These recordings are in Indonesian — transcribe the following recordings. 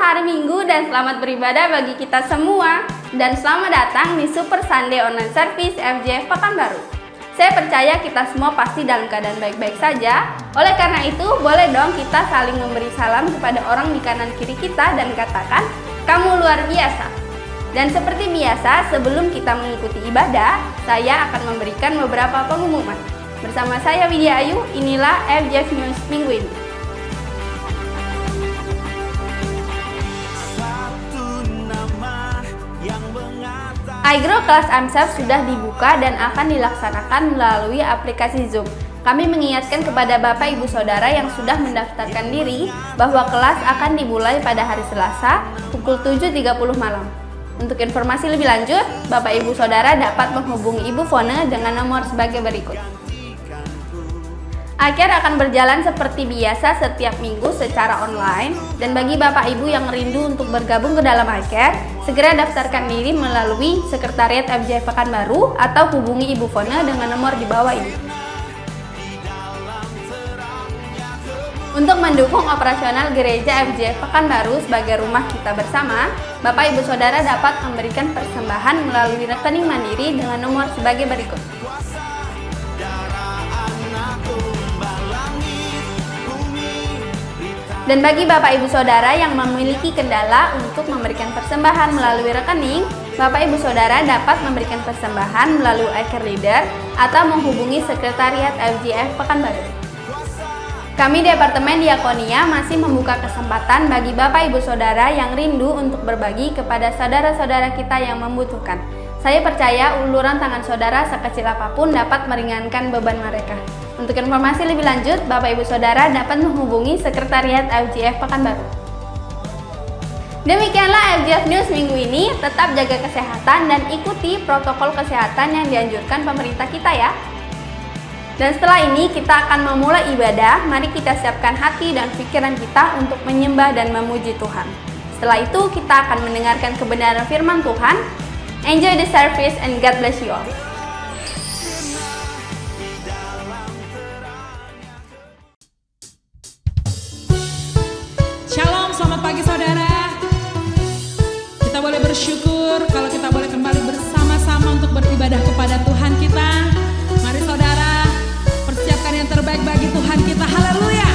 hari Minggu dan selamat beribadah bagi kita semua. Dan selamat datang di Super Sunday Online Service FJF Pekanbaru. Saya percaya kita semua pasti dalam keadaan baik-baik saja. Oleh karena itu, boleh dong kita saling memberi salam kepada orang di kanan kiri kita dan katakan, "Kamu luar biasa." Dan seperti biasa, sebelum kita mengikuti ibadah, saya akan memberikan beberapa pengumuman. Bersama saya Widya Ayu, inilah FJF News minggu ini. iGrow kelas AMSAF sudah dibuka dan akan dilaksanakan melalui aplikasi Zoom. Kami mengingatkan kepada Bapak Ibu Saudara yang sudah mendaftarkan diri bahwa kelas akan dimulai pada hari Selasa pukul 7.30 malam. Untuk informasi lebih lanjut, Bapak Ibu Saudara dapat menghubungi Ibu Fone dengan nomor sebagai berikut. Akhir akan berjalan seperti biasa setiap minggu secara online, dan bagi Bapak Ibu yang rindu untuk bergabung ke dalam Akhir, segera daftarkan diri melalui Sekretariat FJF Pekanbaru atau hubungi Ibu Fone dengan nomor di bawah ini. Untuk mendukung operasional Gereja FJF Pekanbaru sebagai rumah kita bersama, Bapak Ibu Saudara dapat memberikan persembahan melalui rekening mandiri dengan nomor sebagai berikut. Dan bagi Bapak Ibu Saudara yang memiliki kendala untuk memberikan persembahan melalui rekening, Bapak Ibu Saudara dapat memberikan persembahan melalui Akhir Leader atau menghubungi Sekretariat FJF Pekanbaru. Kami Departemen Diakonia masih membuka kesempatan bagi Bapak Ibu Saudara yang rindu untuk berbagi kepada saudara-saudara kita yang membutuhkan. Saya percaya uluran tangan saudara sekecil apapun dapat meringankan beban mereka. Untuk informasi lebih lanjut, Bapak Ibu Saudara dapat menghubungi Sekretariat FJF Pekanbaru. Demikianlah FJF News minggu ini. Tetap jaga kesehatan dan ikuti protokol kesehatan yang dianjurkan pemerintah kita ya. Dan setelah ini kita akan memulai ibadah. Mari kita siapkan hati dan pikiran kita untuk menyembah dan memuji Tuhan. Setelah itu kita akan mendengarkan kebenaran firman Tuhan. Enjoy the service and God bless you all. Shalom, selamat pagi saudara. Kita boleh bersyukur kalau kita boleh kembali bersama-sama untuk beribadah kepada Tuhan kita. Mari saudara, persiapkan yang terbaik bagi Tuhan kita. Haleluya.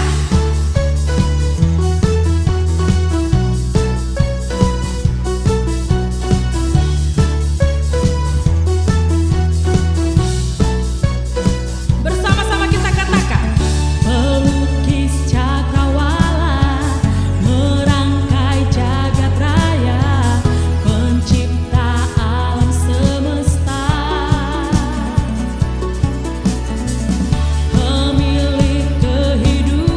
Bersama-sama kita katakan, pelukis cakrawala, merangkai jagat raya, pencipta alam semesta, pemilik kehidupan.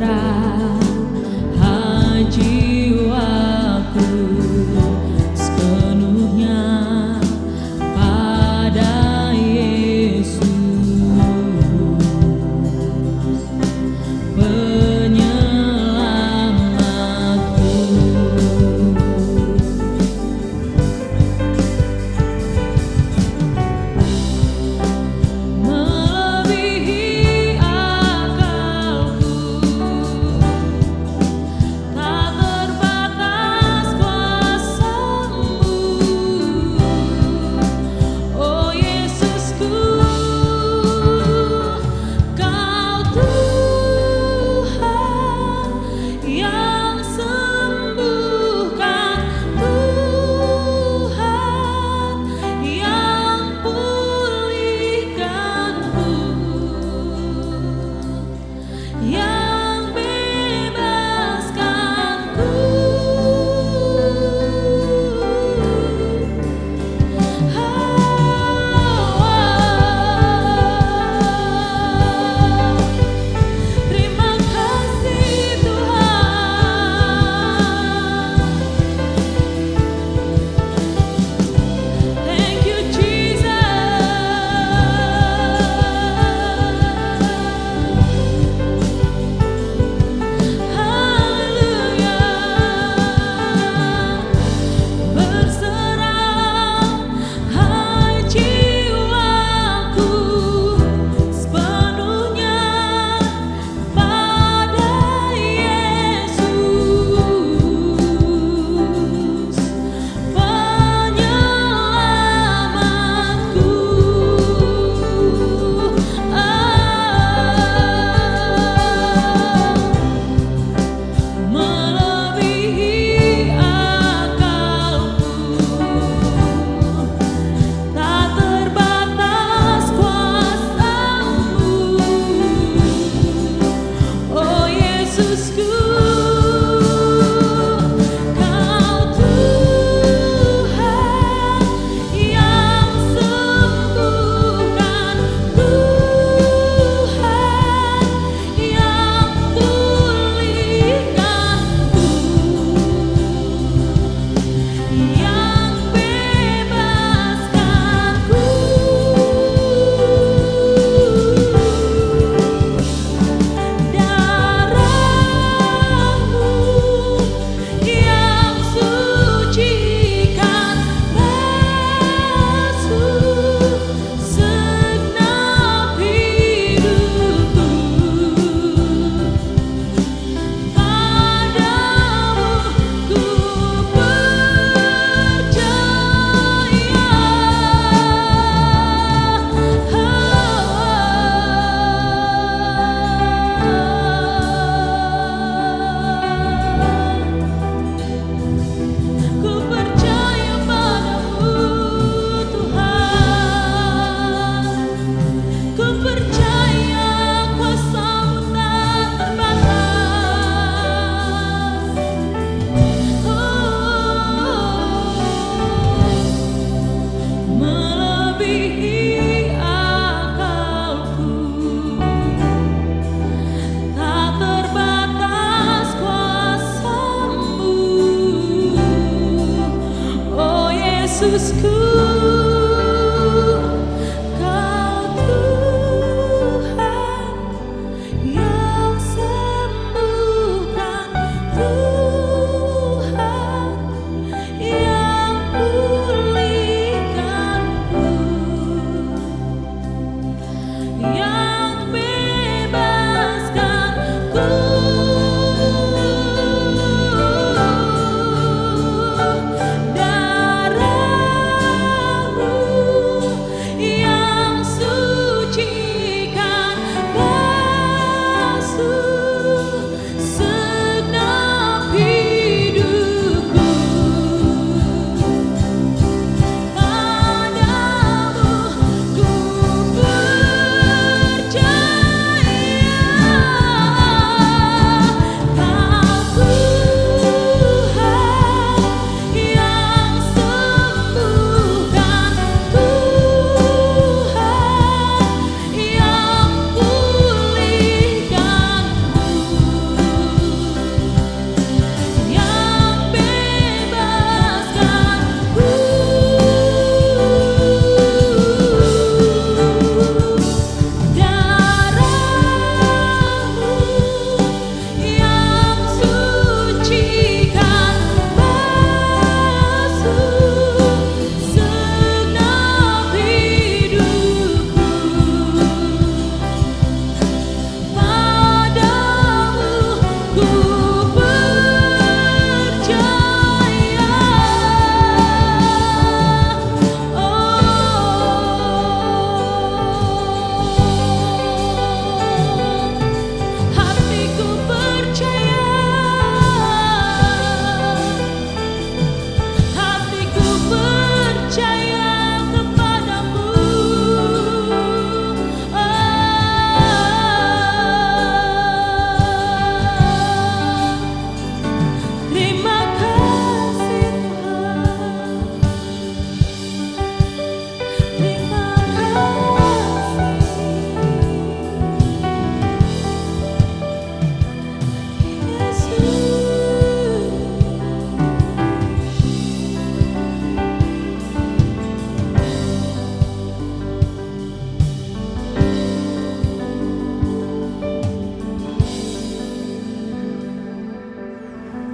menyerahkan jiwaku sepenuhnya pada Yesus, penyelamatku. Melebihi akalku,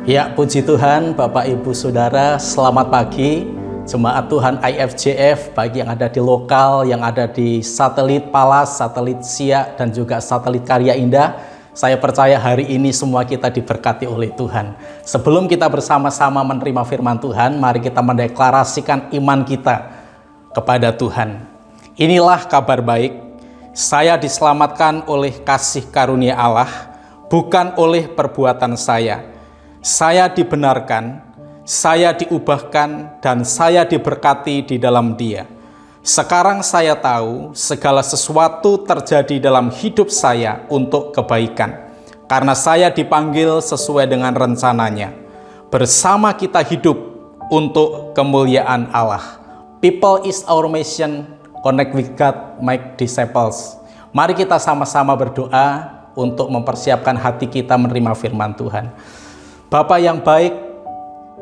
Ya, puji Tuhan, Bapak Ibu Saudara, selamat pagi. Jemaat Tuhan IFJF, baik yang ada di lokal, yang ada di satelit Palas, satelit Siak, dan juga satelit Karya Indah. Saya percaya hari ini semua kita diberkati oleh Tuhan. Sebelum kita bersama-sama menerima firman Tuhan, mari kita mendeklarasikan iman kita kepada Tuhan. Inilah kabar baik, saya diselamatkan oleh kasih karunia Allah, bukan oleh perbuatan saya. Saya dibenarkan, saya diubahkan, dan saya diberkati di dalam Dia. Sekarang saya tahu segala sesuatu terjadi dalam hidup saya untuk kebaikan, karena saya dipanggil sesuai dengan rencananya. Bersama kita hidup untuk kemuliaan Allah. People is our mission, connect with God, make disciples. Mari kita sama-sama berdoa untuk mempersiapkan hati kita menerima firman Tuhan. Bapa yang baik,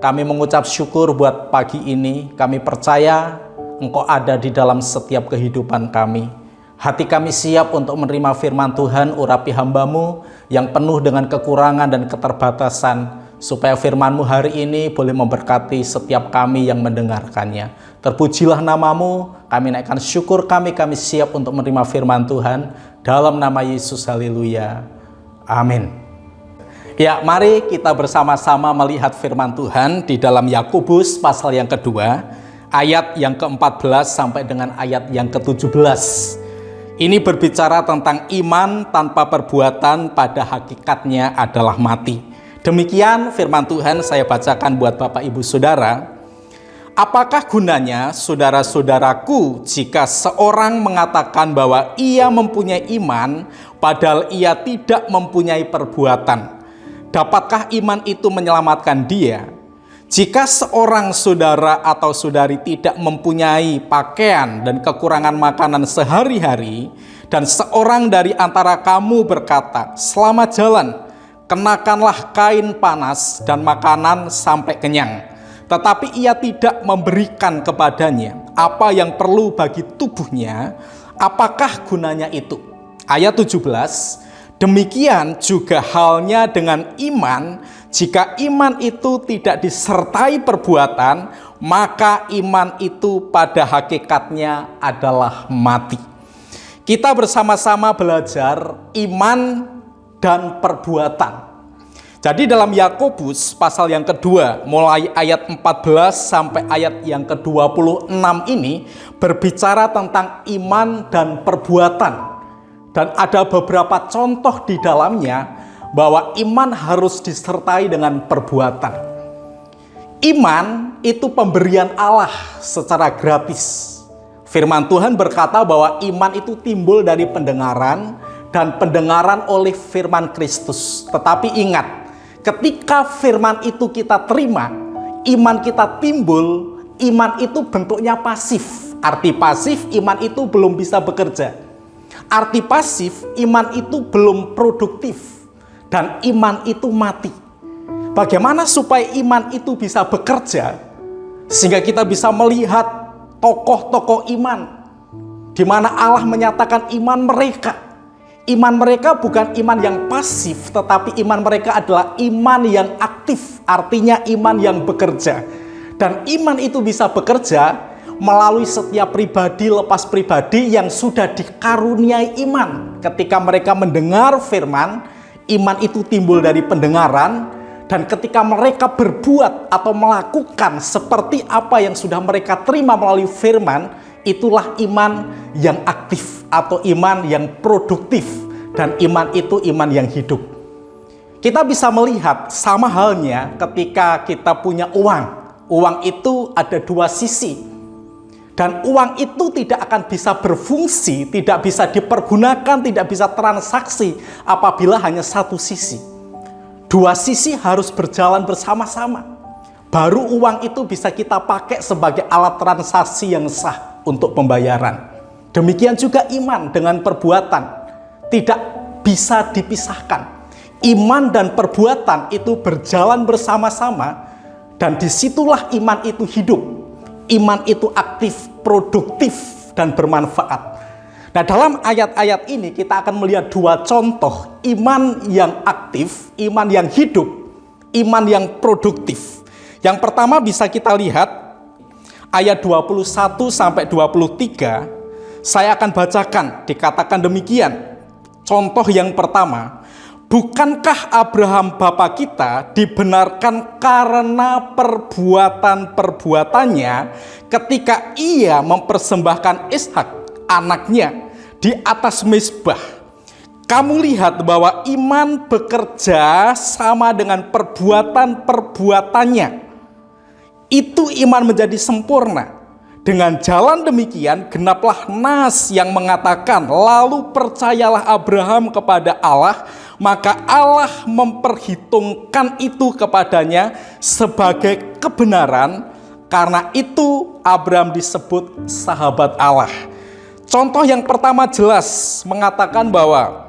kami mengucap syukur buat pagi ini. Kami percaya Engkau ada di dalam setiap kehidupan kami. Hati kami siap untuk menerima firman Tuhan, urapi hamba-Mu yang penuh dengan kekurangan dan keterbatasan, supaya firman-Mu hari ini boleh memberkati setiap kami yang mendengarkannya. Terpujilah nama-Mu, kami naikkan syukur kami siap untuk menerima firman Tuhan. Dalam nama Yesus, haleluya. Amin. Ya, mari kita bersama-sama melihat firman Tuhan di dalam Yakobus pasal yang kedua, ayat yang ke-14 sampai dengan ayat yang ke-17. Ini berbicara tentang iman tanpa perbuatan pada hakikatnya adalah mati. Demikian firman Tuhan saya bacakan buat Bapak Ibu Saudara. Apakah gunanya, saudara-saudaraku, jika seorang mengatakan bahwa ia mempunyai iman, padahal ia tidak mempunyai perbuatan? Dapatkah iman itu menyelamatkan dia? Jika seorang saudara atau saudari tidak mempunyai pakaian dan kekurangan makanan sehari-hari, dan seorang dari antara kamu berkata, "Selamat jalan, kenakanlah kain panas dan makanan sampai kenyang," tetapi ia tidak memberikan kepadanya apa yang perlu bagi tubuhnya, apakah gunanya itu? Ayat 17, demikian juga halnya dengan iman, jika iman itu tidak disertai perbuatan, maka iman itu pada hakikatnya adalah mati. Kita bersama-sama belajar iman dan perbuatan. Jadi dalam Yakobus pasal yang kedua, mulai ayat 14 sampai ayat yang ke-26 ini berbicara tentang iman dan perbuatan. Dan ada beberapa contoh di dalamnya bahwa iman harus disertai dengan perbuatan. Iman itu pemberian Allah secara gratis. Firman Tuhan berkata bahwa iman itu timbul dari pendengaran, dan pendengaran oleh firman Kristus. Tetapi ingat, ketika firman itu kita terima, iman kita timbul, iman itu bentuknya pasif. Arti pasif, iman itu belum bisa bekerja. Arti pasif, iman itu belum produktif, dan iman itu mati. Bagaimana supaya iman itu bisa bekerja, sehingga kita bisa melihat tokoh-tokoh iman, di mana Allah menyatakan iman mereka. Iman mereka bukan iman yang pasif, tetapi iman mereka adalah iman yang aktif, artinya iman yang bekerja. Dan iman itu bisa bekerja melalui setiap pribadi lepas pribadi yang sudah dikaruniai iman. Ketika mereka mendengar firman, iman itu timbul dari pendengaran, dan ketika mereka berbuat atau melakukan seperti apa yang sudah mereka terima melalui firman, itulah iman yang aktif atau iman yang produktif, dan iman itu iman yang hidup. Kita bisa melihat sama halnya ketika kita punya uang. Uang itu ada dua sisi. Dan uang itu tidak akan bisa berfungsi, tidak bisa dipergunakan, tidak bisa transaksi apabila hanya satu sisi. Dua sisi harus berjalan bersama-sama. Baru uang itu bisa kita pakai sebagai alat transaksi yang sah untuk pembayaran. Demikian juga iman dengan perbuatan. Tidak bisa dipisahkan. Iman dan perbuatan itu berjalan bersama-sama, dan disitulah iman itu hidup. Iman itu aktif, produktif, dan bermanfaat. Nah, dalam ayat-ayat ini kita akan melihat dua contoh iman yang aktif, iman yang hidup, iman yang produktif. Yang pertama bisa kita lihat ayat 21 sampai 23. Saya akan bacakan, dikatakan demikian. Contoh yang pertama, bukankah Abraham bapa kita dibenarkan karena perbuatan-perbuatannya ketika ia mempersembahkan Ishak anaknya di atas mezbah? Kamu lihat bahwa iman bekerja sama dengan perbuatan-perbuatannya. Itu iman menjadi sempurna. Dengan jalan demikian genaplah nas yang mengatakan, lalu percayalah Abraham kepada Allah, maka Allah memperhitungkan itu kepadanya sebagai kebenaran. Karena itu Abraham disebut sahabat Allah. Contoh yang pertama jelas mengatakan bahwa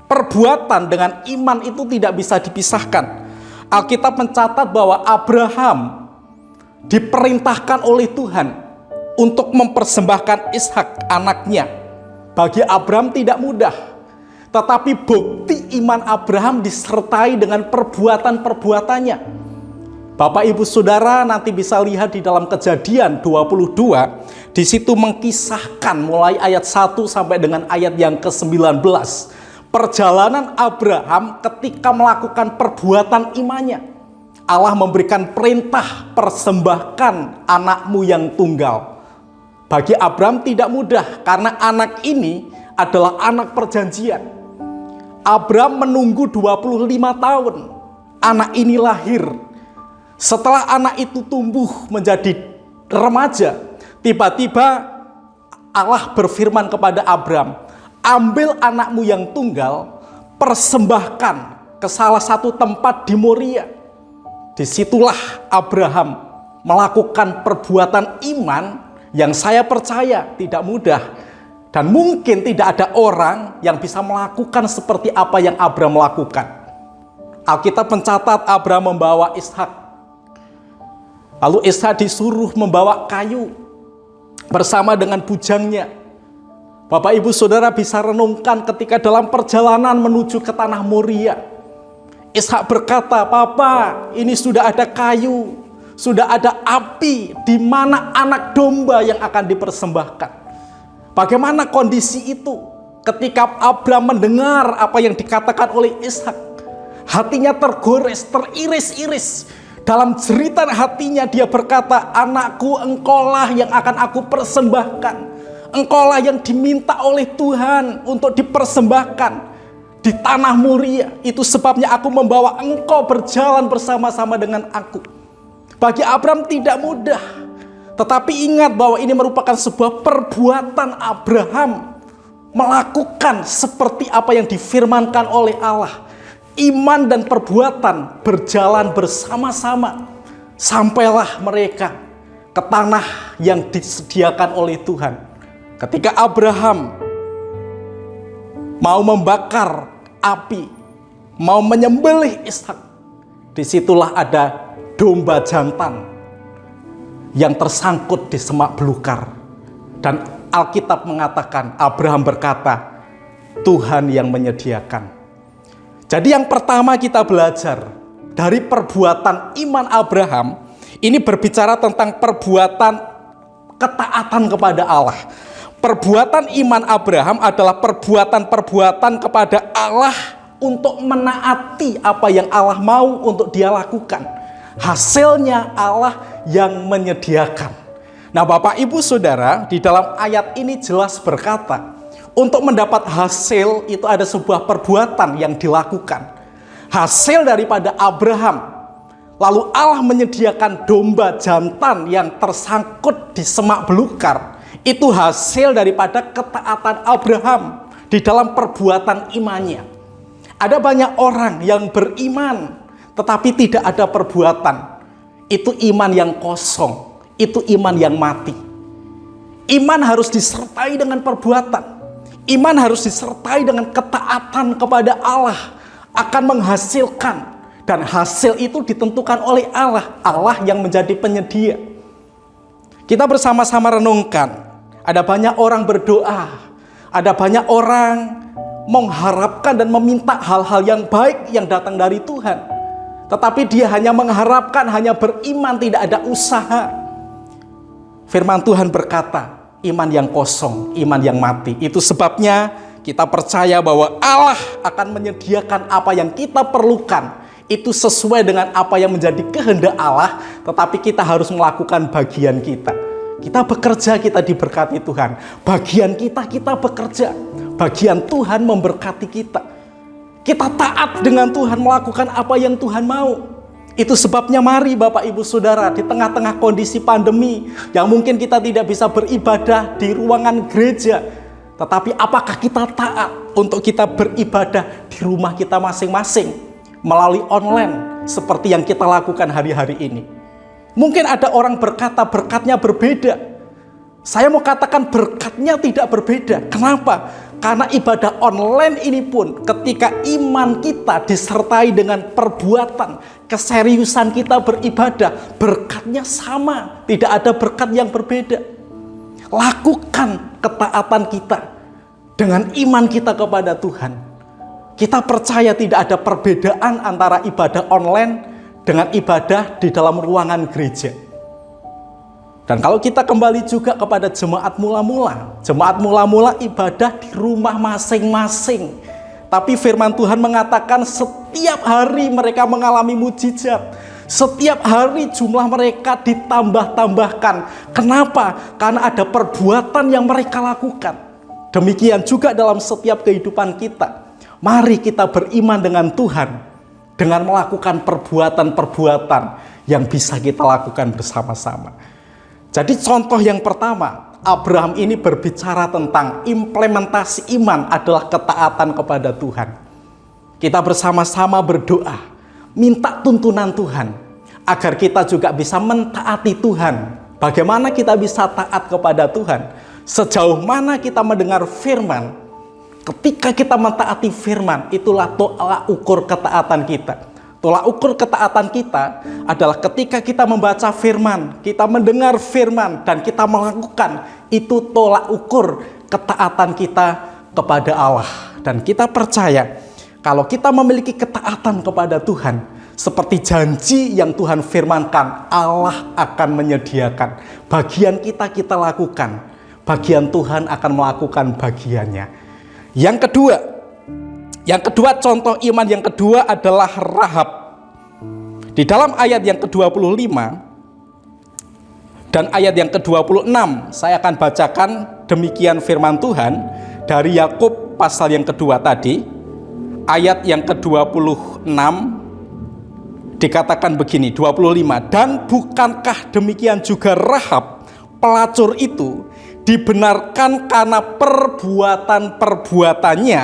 perbuatan dengan iman itu tidak bisa dipisahkan. Alkitab mencatat bahwa Abraham diperintahkan oleh Tuhan untuk mempersembahkan Ishak anaknya. Bagi Abraham tidak mudah, tetapi bukti iman Abraham disertai dengan perbuatan-perbuatannya. Bapak Ibu Saudara nanti bisa lihat di dalam Kejadian 22, di situ mengkisahkan mulai ayat 1 sampai dengan ayat yang ke-19. Perjalanan Abraham ketika melakukan perbuatan imannya. Allah memberikan perintah, persembahkan anakmu yang tunggal. Bagi Abraham tidak mudah karena anak ini adalah anak perjanjian. Abraham menunggu 25 tahun. Anak ini lahir. Setelah anak itu tumbuh menjadi remaja, tiba-tiba Allah berfirman kepada Abraham, ambil anakmu yang tunggal, persembahkan ke salah satu tempat di Moria. Disitulah Abraham melakukan perbuatan iman yang saya percaya tidak mudah. Dan mungkin tidak ada orang yang bisa melakukan seperti apa yang Abraham lakukan. Alkitab mencatat Abraham membawa Ishak. Lalu Ishak disuruh membawa kayu bersama dengan bujangnya. Bapak Ibu Saudara bisa renungkan ketika dalam perjalanan menuju ke tanah Moria. Ishak berkata, "Papa, ini sudah ada kayu, sudah ada api, di mana anak domba yang akan dipersembahkan." Bagaimana kondisi itu ketika Abraham mendengar apa yang dikatakan oleh Ishak? Hatinya tergores, teriris-iris. Dalam jeritan hatinya dia berkata, "Anakku, engkaulah yang akan aku persembahkan. Engkaulah yang diminta oleh Tuhan untuk dipersembahkan di tanah Moria. Itu sebabnya aku membawa engkau berjalan bersama-sama dengan aku." Bagi Abraham tidak mudah. Tetapi ingat bahwa ini merupakan sebuah perbuatan Abraham melakukan seperti apa yang difirmankan oleh Allah. Iman dan perbuatan berjalan bersama-sama. Sampailah mereka ke tanah yang disediakan oleh Tuhan. Ketika Abraham mau membakar api, mau menyembelih Ishak, disitulah ada domba jantan yang tersangkut di semak belukar. Dan Alkitab mengatakan, Abraham berkata, Tuhan yang menyediakan. Jadi yang pertama kita belajar dari perbuatan iman Abraham, ini berbicara tentang perbuatan ketaatan kepada Allah. Perbuatan iman Abraham adalah perbuatan-perbuatan kepada Allah untuk menaati apa yang Allah mau untuk dia lakukan. Hasilnya Allah yang menyediakan. Nah, Bapak Ibu Saudara, di dalam ayat ini jelas berkata, untuk mendapat hasil itu ada sebuah perbuatan yang dilakukan. Hasil daripada Abraham. Lalu Allah menyediakan domba jantan yang tersangkut di semak belukar. Itu hasil daripada ketaatan Abraham di dalam perbuatan imannya. Ada banyak orang yang beriman tetapi tidak ada perbuatan. Itu iman yang kosong. Itu iman yang mati. Iman harus disertai dengan perbuatan. Iman harus disertai dengan ketaatan kepada Allah. Akan menghasilkan. Dan hasil itu ditentukan oleh Allah. Allah yang menjadi penyedia. Kita bersama-sama renungkan. Ada banyak orang berdoa. Ada banyak orang mengharapkan dan meminta hal-hal yang baik yang datang dari Tuhan. tetapi dia hanya mengharapkan, hanya beriman, tidak ada usaha. Firman Tuhan berkata, iman yang kosong, iman yang mati. Itu sebabnya kita percaya bahwa Allah akan menyediakan apa yang kita perlukan. Itu sesuai dengan apa yang menjadi kehendak Allah, tetapi kita harus melakukan bagian kita. Kita bekerja, kita diberkati Tuhan. Bagian kita bekerja. Bagian Tuhan memberkati kita. Kita taat dengan Tuhan, melakukan apa yang Tuhan mau. Itu sebabnya mari Bapak Ibu Saudara, di tengah-tengah kondisi pandemi yang mungkin kita tidak bisa beribadah di ruangan gereja, tetapi apakah kita taat untuk kita beribadah di rumah kita masing-masing melalui online seperti yang kita lakukan hari-hari ini? Mungkin ada orang berkata berkatnya berbeda. Saya mau katakan berkatnya tidak berbeda. Kenapa? Karena ibadah online ini pun ketika iman kita disertai dengan perbuatan, keseriusan kita beribadah, berkatnya sama. Tidak ada berkat yang berbeda. Lakukan ketaatan kita dengan iman kita kepada Tuhan. Kita percaya tidak ada perbedaan antara ibadah online dengan ibadah di dalam ruangan gereja. Dan kalau kita kembali juga kepada jemaat mula-mula ibadah di rumah masing-masing. Tapi firman Tuhan mengatakan setiap hari mereka mengalami mujizat. Setiap hari jumlah mereka ditambah-tambahkan. Kenapa? Karena ada perbuatan yang mereka lakukan. Demikian juga dalam setiap kehidupan kita. Mari kita beriman dengan Tuhan dengan melakukan perbuatan-perbuatan yang bisa kita lakukan bersama-sama. Jadi contoh yang pertama, Abraham ini berbicara tentang implementasi iman adalah ketaatan kepada Tuhan. Kita bersama-sama berdoa, minta tuntunan Tuhan, agar kita juga bisa mentaati Tuhan. Bagaimana kita bisa taat kepada Tuhan? Sejauh mana kita mendengar firman? Ketika kita mentaati firman, itulah tolak ukur ketaatan kita. Tolak ukur ketaatan kita adalah ketika kita membaca firman, kita mendengar firman, dan kita melakukan. Itu tolak ukur ketaatan kita kepada Allah. Dan kita percaya, kalau kita memiliki ketaatan kepada Tuhan, seperti janji yang Tuhan firmankan, Allah akan menyediakan. Bagian kita lakukan, bagian Tuhan akan melakukan bagiannya. Yang kedua, contoh iman yang kedua adalah Rahab. Di dalam ayat yang ke-25 dan ayat yang ke-26, saya akan bacakan demikian firman Tuhan dari Yakub pasal yang kedua tadi. Ayat yang ke-26 dikatakan begini, 25. Dan bukankah demikian juga Rahab, pelacur itu, dibenarkan karena perbuatan-perbuatannya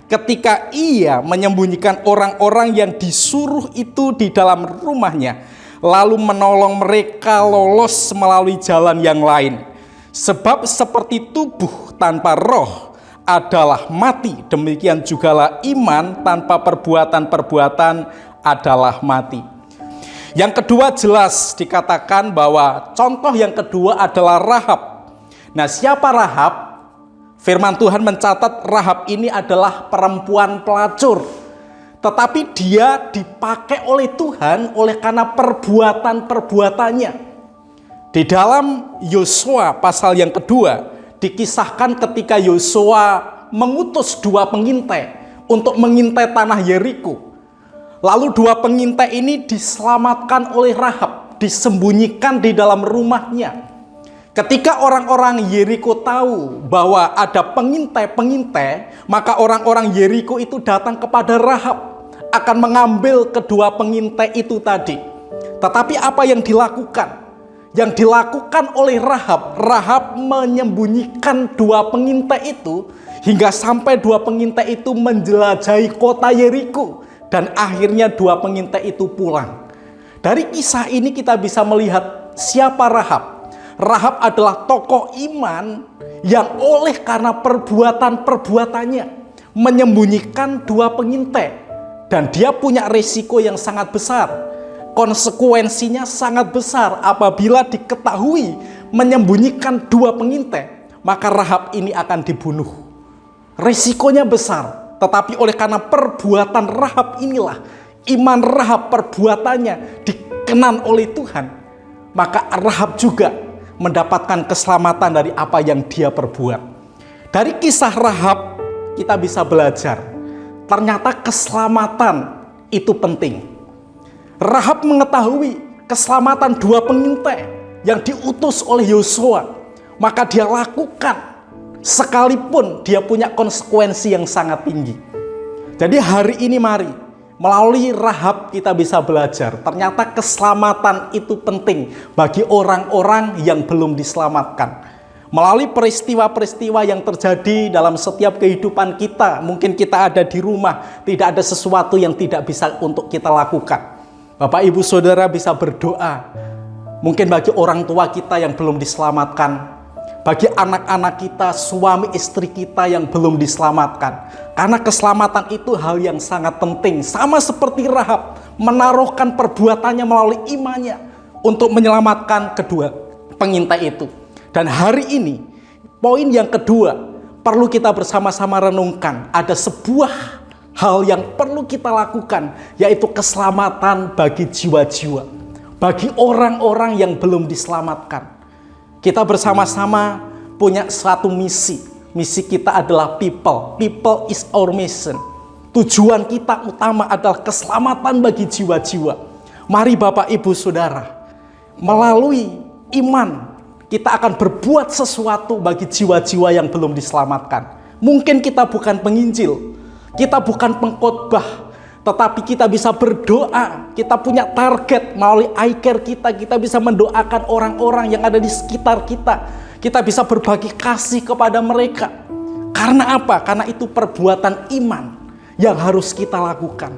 ketika ia menyembunyikan orang-orang yang disuruh itu di dalam rumahnya, lalu menolong mereka lolos melalui jalan yang lain. Sebab seperti tubuh tanpa roh adalah mati, demikian jugalah iman tanpa perbuatan-perbuatan adalah mati. Yang kedua jelas dikatakan bahwa contoh yang kedua adalah Rahab. Nah, siapa Rahab? Firman Tuhan mencatat Rahab ini adalah perempuan pelacur. Tetapi dia dipakai oleh Tuhan oleh karena perbuatan-perbuatannya. Di dalam Yosua pasal yang kedua, dikisahkan ketika Yosua mengutus 2 pengintai untuk mengintai tanah Yeriko. Lalu 2 pengintai ini diselamatkan oleh Rahab, disembunyikan di dalam rumahnya. Ketika orang-orang Yeriko tahu bahwa ada pengintai, maka orang-orang Yeriko itu datang kepada Rahab, akan mengambil kedua pengintai itu tadi. Tetapi apa yang dilakukan? Yang dilakukan oleh Rahab menyembunyikan 2 pengintai itu hingga sampai 2 pengintai itu menjelajahi kota Yeriko, dan akhirnya 2 pengintai itu pulang. Dari kisah ini kita bisa melihat siapa Rahab. Rahab adalah tokoh iman yang oleh karena perbuatan-perbuatannya menyembunyikan 2 pengintai, dan dia punya risiko yang sangat besar. Konsekuensinya sangat besar apabila diketahui menyembunyikan 2 pengintai, maka Rahab ini akan dibunuh. Risikonya besar, tetapi oleh karena perbuatan Rahab inilah iman Rahab, perbuatannya dikenan oleh Tuhan, maka Rahab juga mendapatkan keselamatan dari apa yang dia perbuat. Dari kisah Rahab kita bisa belajar, ternyata keselamatan itu penting. Rahab mengetahui keselamatan dua pengintai yang diutus oleh Yosua, maka dia lakukan sekalipun dia punya konsekuensi yang sangat tinggi. Jadi hari ini mari, melalui Rahab kita bisa belajar, ternyata keselamatan itu penting bagi orang-orang yang belum diselamatkan. Melalui peristiwa-peristiwa yang terjadi dalam setiap kehidupan kita, mungkin kita ada di rumah, tidak ada sesuatu yang tidak bisa untuk kita lakukan. Bapak Ibu Saudara bisa berdoa, mungkin bagi orang tua kita yang belum diselamatkan, bagi anak-anak kita, suami istri kita yang belum diselamatkan. Karena keselamatan itu hal yang sangat penting. Sama seperti Rahab menaruhkan perbuatannya melalui imannya untuk menyelamatkan kedua pengintai itu. Dan hari ini, poin yang kedua perlu kita bersama-sama renungkan. Ada sebuah hal yang perlu kita lakukan, yaitu keselamatan bagi jiwa-jiwa, bagi orang-orang yang belum diselamatkan. Kita bersama-sama punya satu misi. Misi kita adalah people. People is our mission. Tujuan kita utama adalah keselamatan bagi jiwa-jiwa. Mari Bapak Ibu Saudara, melalui iman kita akan berbuat sesuatu bagi jiwa-jiwa yang belum diselamatkan. Mungkin kita bukan penginjil, kita bukan pengkhotbah, tetapi kita bisa berdoa. Kita punya target melalui iCare kita bisa mendoakan orang-orang yang ada di sekitar kita. Kita bisa berbagi kasih kepada mereka. Karena apa? Karena itu perbuatan iman yang harus kita lakukan.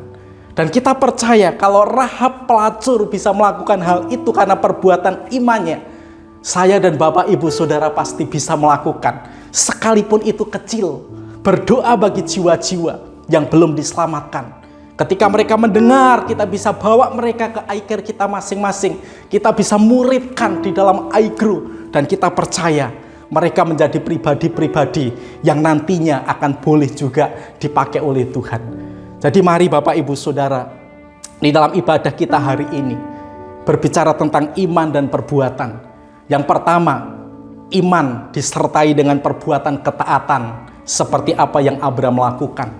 Dan kita percaya kalau Rahab pelacur bisa melakukan hal itu karena perbuatan imannya, saya dan Bapak Ibu Saudara pasti bisa melakukan, sekalipun itu kecil. Berdoa bagi jiwa-jiwa yang belum diselamatkan. Ketika mereka mendengar, kita bisa bawa mereka ke iCare kita masing-masing. Kita bisa muridkan di dalam iGrow. Dan kita percaya mereka menjadi pribadi-pribadi yang nantinya akan boleh juga dipakai oleh Tuhan. Jadi mari Bapak Ibu Saudara, di dalam ibadah kita hari ini berbicara tentang iman dan perbuatan. Yang pertama, iman disertai dengan perbuatan ketaatan seperti apa yang Abraham lakukan.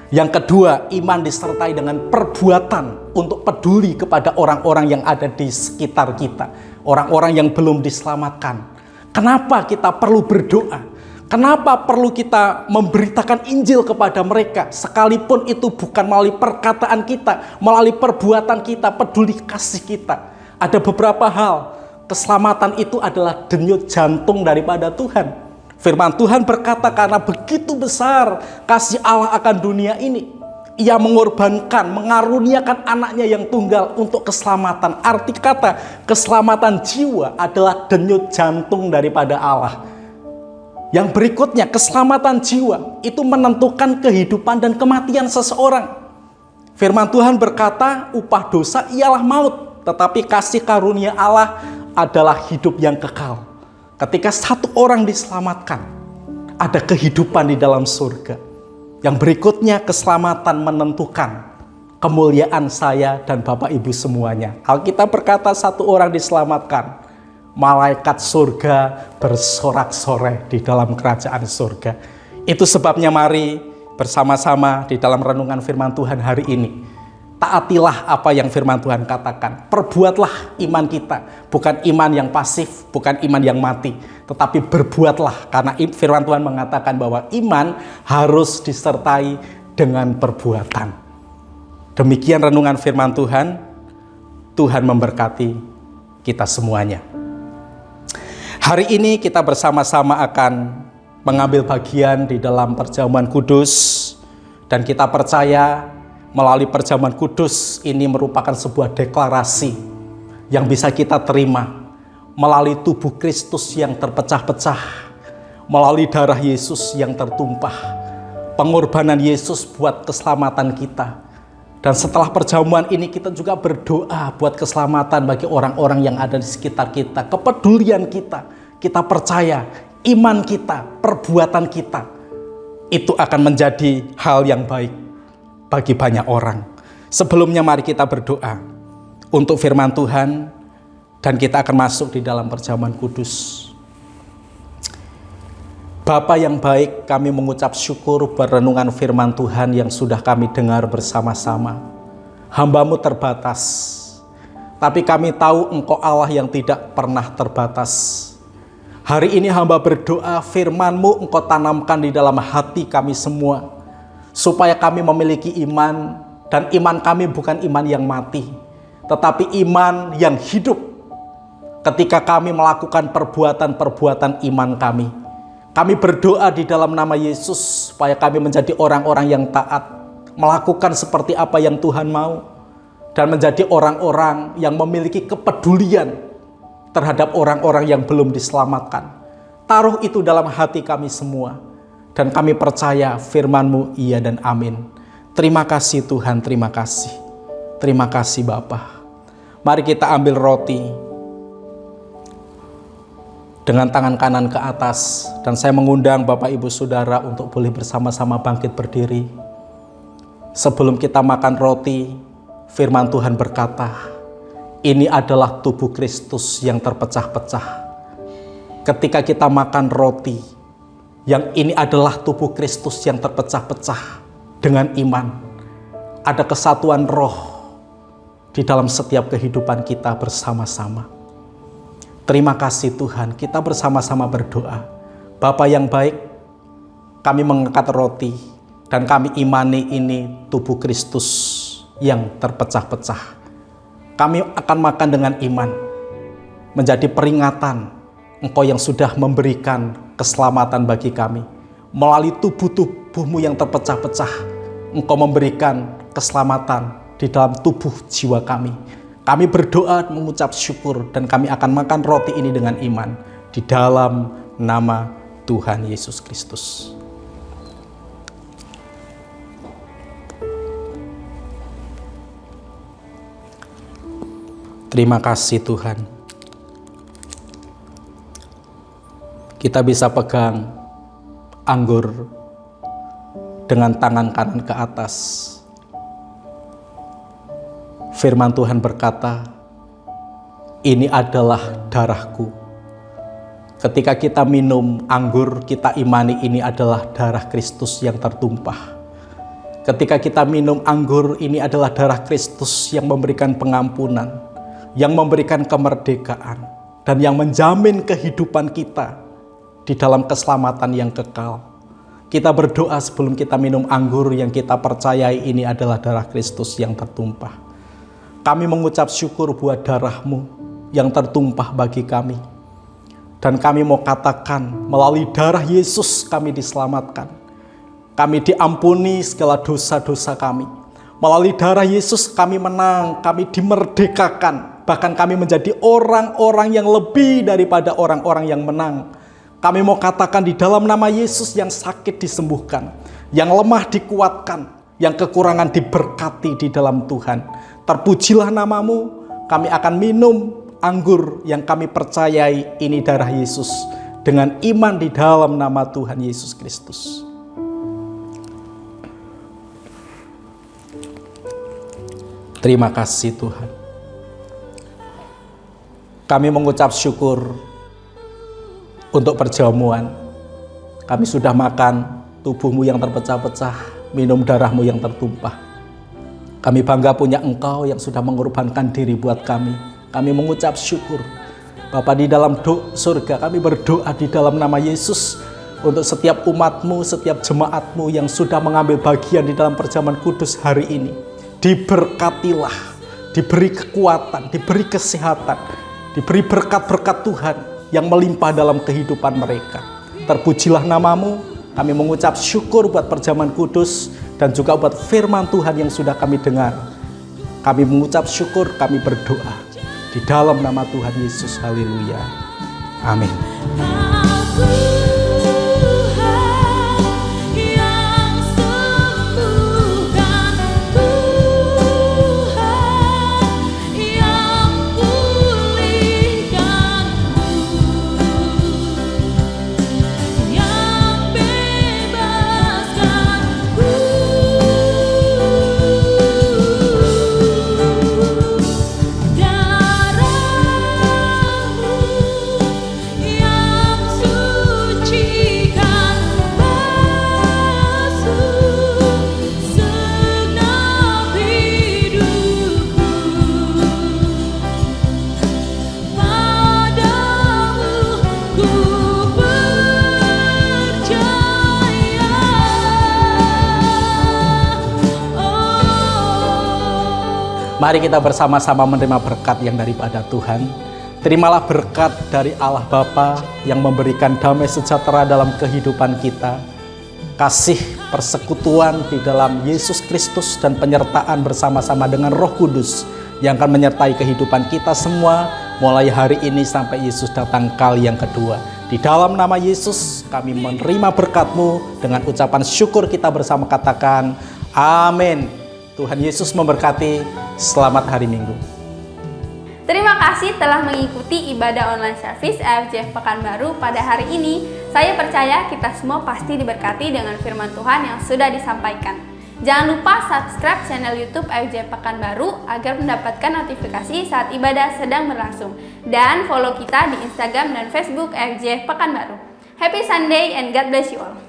Yang kedua, iman disertai dengan perbuatan untuk peduli kepada orang-orang yang ada di sekitar kita, orang-orang yang belum diselamatkan. Kenapa kita perlu berdoa? Kenapa perlu kita memberitakan Injil kepada mereka? Sekalipun itu bukan melalui perkataan kita, melalui perbuatan kita, peduli kasih kita. Ada beberapa hal. Keselamatan itu adalah denyut jantung daripada Tuhan. Firman Tuhan berkata, karena begitu besar kasih Allah akan dunia ini, Ia mengorbankan, mengaruniakan anaknya yang tunggal untuk keselamatan. Arti kata keselamatan jiwa adalah denyut jantung daripada Allah. Yang berikutnya, keselamatan jiwa itu menentukan kehidupan dan kematian seseorang. Firman Tuhan berkata, upah dosa ialah maut, tetapi kasih karunia Allah adalah hidup yang kekal. Ketika satu orang diselamatkan, ada kehidupan di dalam surga. Yang berikutnya, keselamatan menentukan kemuliaan saya dan Bapak Ibu semuanya. Alkitab berkata satu orang diselamatkan, malaikat surga bersorak-sorai di dalam kerajaan surga. Itu sebabnya mari bersama-sama di dalam renungan firman Tuhan hari ini, taatilah apa yang firman Tuhan katakan. Perbuatlah iman kita. Bukan iman yang pasif, bukan iman yang mati. Tetapi berbuatlah. Karena firman Tuhan mengatakan bahwa iman harus disertai dengan perbuatan. Demikian renungan firman Tuhan. Tuhan memberkati kita semuanya. Hari ini kita bersama-sama akan mengambil bagian di dalam perjamuan kudus. Dan kita percaya melalui perjamuan kudus ini merupakan sebuah deklarasi yang bisa kita terima melalui tubuh Kristus yang terpecah-pecah, melalui darah Yesus yang tertumpah, pengorbanan Yesus buat keselamatan kita. Dan setelah perjamuan ini kita juga berdoa buat keselamatan bagi orang-orang yang ada di sekitar kita, kepedulian kita. Kita percaya iman kita, perbuatan kita itu akan menjadi hal yang baik bagi banyak orang. Sebelumnya mari kita berdoa untuk firman Tuhan dan kita akan masuk di dalam perjamuan kudus. Bapa yang baik, kami mengucap syukur buat renungan firman Tuhan yang sudah kami dengar bersama-sama. Hamba-Mu terbatas, tapi kami tahu Engkau Allah yang tidak pernah terbatas. Hari ini hamba berdoa firman-Mu Engkau tanamkan di dalam hati kami semua, supaya kami memiliki iman, dan iman kami bukan iman yang mati, tetapi iman yang hidup. Ketika kami melakukan perbuatan-perbuatan iman kami, kami berdoa di dalam nama Yesus, supaya kami menjadi orang-orang yang taat, melakukan seperti apa yang Tuhan mau, dan menjadi orang-orang yang memiliki kepedulian terhadap orang-orang yang belum diselamatkan. Taruh itu dalam hati kami semua, dan kami percaya firman-Mu iya dan amin. Terima kasih Tuhan, terima kasih. Terima kasih Bapa. Mari kita ambil roti dengan tangan kanan ke atas, dan saya mengundang Bapak Ibu Saudara untuk boleh bersama-sama bangkit berdiri. Sebelum kita makan roti, firman Tuhan berkata, ini adalah tubuh Kristus yang terpecah-pecah. Ketika kita makan roti, yang ini adalah tubuh Kristus yang terpecah-pecah dengan iman, ada kesatuan roh di dalam setiap kehidupan kita bersama-sama. Terima kasih Tuhan, kita bersama-sama berdoa. Bapa yang baik, kami mengangkat roti dan kami imani ini tubuh Kristus yang terpecah-pecah. Kami akan makan dengan iman, menjadi peringatan Engkau yang sudah memberikan keselamatan bagi kami. Melalui tubuh-tubuh-Mu yang terpecah-pecah, Engkau memberikan keselamatan di dalam tubuh jiwa kami. Kami berdoa mengucap syukur dan kami akan makan roti ini dengan iman di dalam nama Tuhan Yesus Kristus. Terima kasih Tuhan. Kita bisa pegang anggur dengan tangan kanan ke atas. Firman Tuhan berkata, ini adalah darahku. Ketika kita minum anggur, kita imani ini adalah darah Kristus yang tertumpah. Ketika kita minum anggur, ini adalah darah Kristus yang memberikan pengampunan, yang memberikan kemerdekaan, dan yang menjamin kehidupan kita di dalam keselamatan yang kekal. Kita berdoa sebelum kita minum anggur yang kita percayai ini adalah darah Kristus yang tertumpah. Kami mengucap syukur buat darah-Mu yang tertumpah bagi kami. Dan kami mau katakan, melalui darah Yesus kami diselamatkan. Kami diampuni segala dosa-dosa kami. Melalui darah Yesus kami menang, kami dimerdekakan. Bahkan kami menjadi orang-orang yang lebih daripada orang-orang yang menang. Kami mau katakan di dalam nama Yesus, yang sakit disembuhkan, yang lemah dikuatkan, yang kekurangan diberkati di dalam Tuhan. Terpujilah nama-Mu, kami akan minum anggur yang kami percayai ini darah Yesus dengan iman di dalam nama Tuhan Yesus Kristus. Terima kasih Tuhan. Kami mengucap syukur untuk perjamuan. Kami sudah makan tubuh-Mu yang terpecah-pecah, minum darah-Mu yang tertumpah. Kami bangga punya Engkau yang sudah mengorbankan diri buat kami. Kami mengucap syukur. Bapa di dalam surga, kami berdoa di dalam nama Yesus untuk setiap umat-Mu, setiap jemaat-Mu yang sudah mengambil bagian di dalam perjamuan kudus hari ini. Diberkatilah, diberi kekuatan, diberi kesehatan, diberi berkat-berkat Tuhan yang melimpah dalam kehidupan mereka. Terpujilah nama-Mu. Kami mengucap syukur buat perjamuan kudus dan juga buat firman Tuhan yang sudah kami dengar. Kami mengucap syukur, kami berdoa di dalam nama Tuhan Yesus. Haleluya. Amin. Mari kita bersama-sama menerima berkat yang daripada Tuhan. Terimalah berkat dari Allah Bapa yang memberikan damai sejahtera dalam kehidupan kita, kasih persekutuan di dalam Yesus Kristus, dan penyertaan bersama-sama dengan Roh Kudus yang akan menyertai kehidupan kita semua mulai hari ini sampai Yesus datang kali yang kedua. Di dalam nama Yesus kami menerima berkat-Mu. Dengan ucapan syukur kita bersama katakan amin. Tuhan Yesus memberkati. Selamat hari Minggu. Terima kasih telah mengikuti ibadah online service AFJF Pekanbaru pada hari ini. Saya percaya kita semua pasti diberkati dengan firman Tuhan yang sudah disampaikan. Jangan lupa subscribe channel YouTube AFJF Pekanbaru agar mendapatkan notifikasi saat ibadah sedang berlangsung. Dan follow kita di Instagram dan Facebook AFJF Pekanbaru. Happy Sunday and God bless you all.